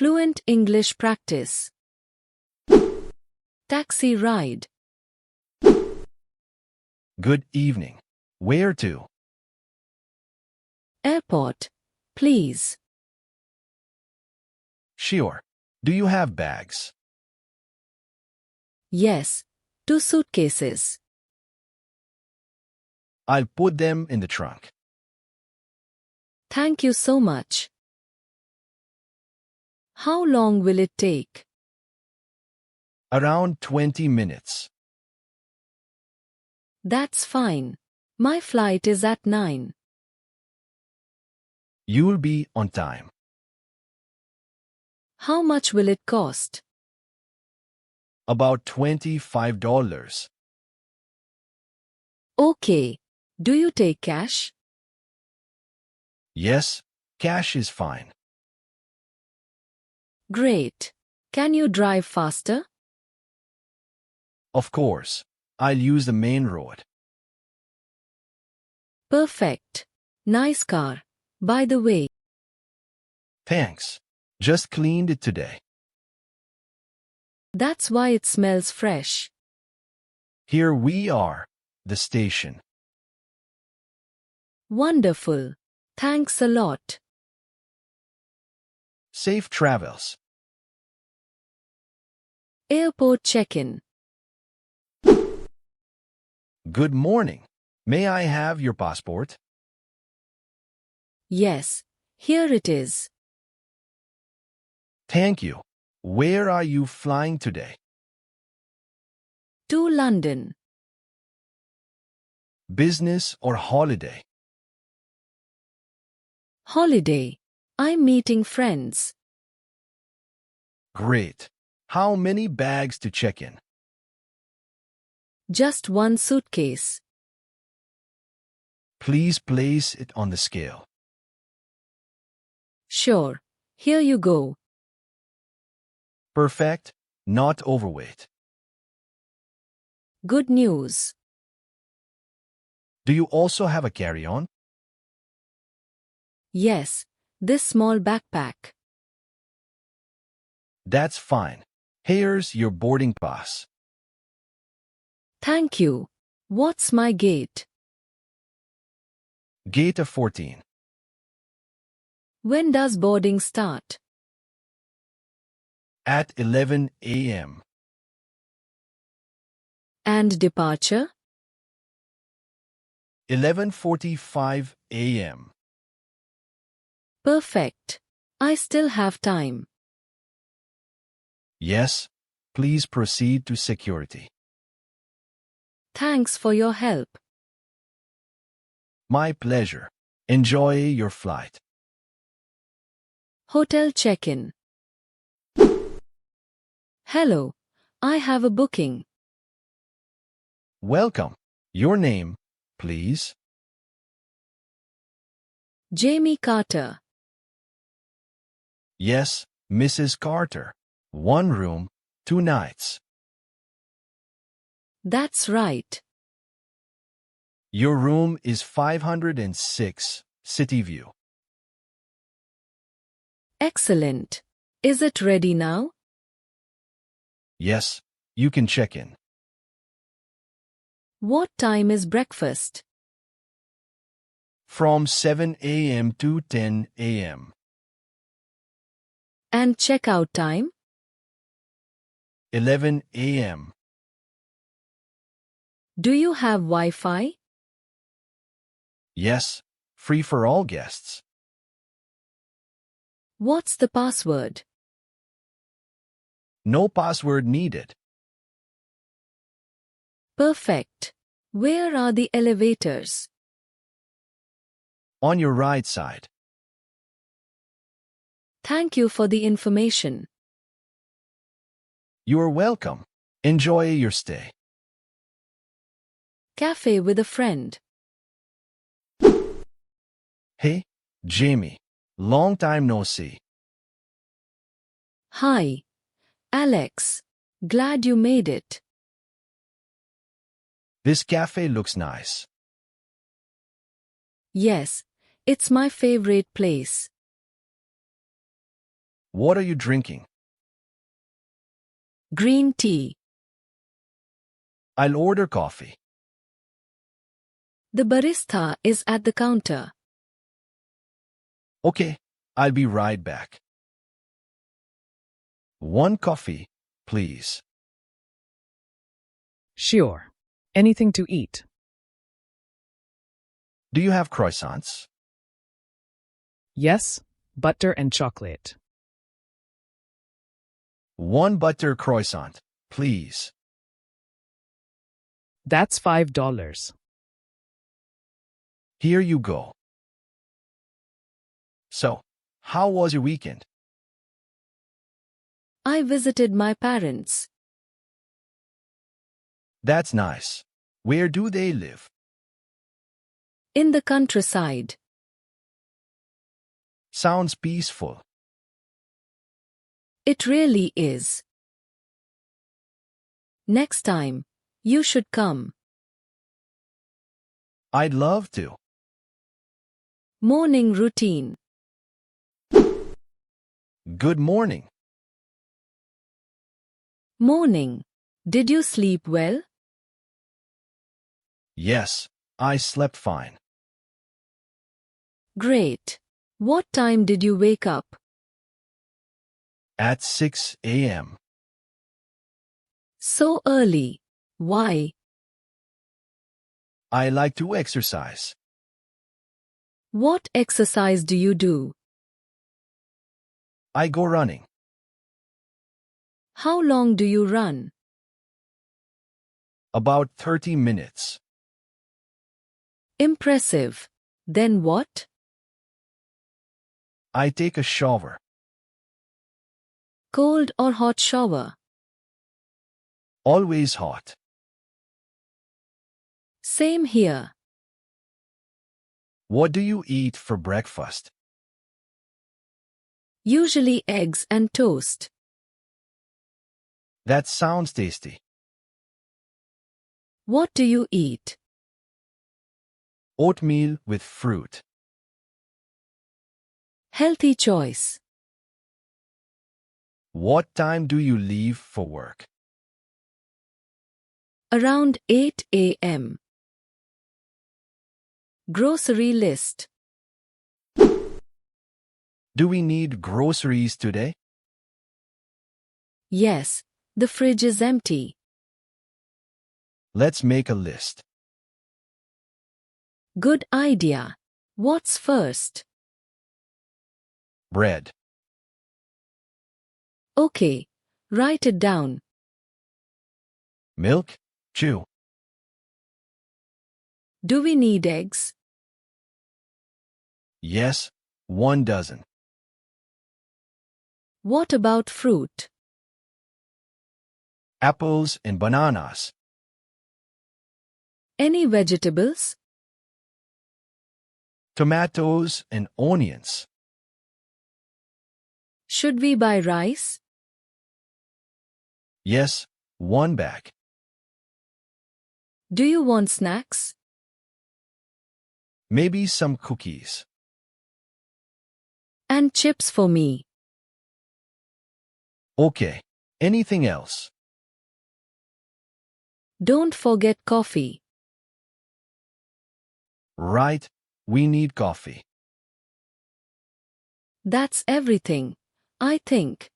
Fluent English practice. Taxi ride. Good evening. Where to? Airport, please. Sure. Do you have bags? Yes, 2 suitcases. I'll put them in the trunk. Thank you so much. How long will it take? Around 20 minutes. That's fine. My flight is at 9. You'll be on time. How much will it cost? About $25. Okay. Do you take cash? Yes, cash is fine. Great. Can you drive faster? Of course. I'll use the main road. Perfect. Nice car. By the way, Thanks. Just cleaned it today. that's why it smells fresh. Here we are, the station. Wonderful. Thanks a lot. Safe travels. Airport check-in. Good morning. May I have your passport? Yes, here it is. Thank you. Where are you flying today? To London. Business or holiday? Holiday. I'm meeting friends. Great. How many bags to check in? Just 1 suitcase. Please place it on the scale. Sure. Here you go. Perfect. Not overweight. Good news. Do you also have a carry-on? Yes, this small backpack. That's fine. Here's your boarding pass. Thank you. What's my gate? Gate of 14. When does boarding start? At 11 a.m. And departure? 11:45 a.m. Perfect. I still have time. Yes, please proceed to security. Thanks for your help. My pleasure. Enjoy your flight. Hotel check-in. Hello. I have a booking. Welcome. Your name, please. Jamie Carter. Yes, Mrs. Carter. 1 room, 2 nights. That's right. Your room is 506, City View. Excellent. Is it ready now? Yes, you can check in. What time is breakfast? From 7 a.m. to 10 a.m. And checkout time? 11 a.m. Do you have Wi-Fi? Yes, free for all guests. What's the password? No password needed. Perfect. Where are the elevators? On your right side. Thank you for the information. You are welcome. Enjoy your stay. Cafe with a friend. Hey, Jamie. Long time no see. Hi. Alex. Glad you made it. This cafe looks nice. Yes, it's my favorite place. What are you drinking? Green tea. I'll order coffee. The barista is at the counter. Okay, I'll be right back. One coffee, please. Sure. Anything to eat? Do you have croissants? Yes, butter and chocolate. One butter croissant, please. That's $5. Here you go. So, how was your weekend? I visited my parents. That's nice. Where do they live? In the countryside. Sounds peaceful. It really is. Next time, you should come. I'd love to. Morning routine. Good morning. Morning. Did you sleep well? Yes, I slept fine. Great. What time did you wake up? At 6 a.m. So early. Why? I like to exercise. What exercise do you do? I go running. How long do you run? About 30 minutes. Impressive. Then what? I take a shower. Cold or hot shower? Always hot. Same here. What do you eat for breakfast? Usually eggs and toast. That sounds tasty. What do you eat? Oatmeal with fruit. Healthy choice. What time do you leave for work? Around 8 a.m. Grocery list. Do we need groceries today? Yes, the fridge is empty. Let's make a list. Good idea. What's first? Bread. Okay, write it down. Milk. Chew. Do we need eggs? Yes, 1 dozen. What about fruit? Apples and bananas. Any vegetables? Tomatoes and onions. Should we buy rice? Yes, 1 bag. Do you want snacks? Maybe some cookies. And chips for me. Okay. Anything else? Don't forget coffee. Right, we need coffee. That's everything, I think.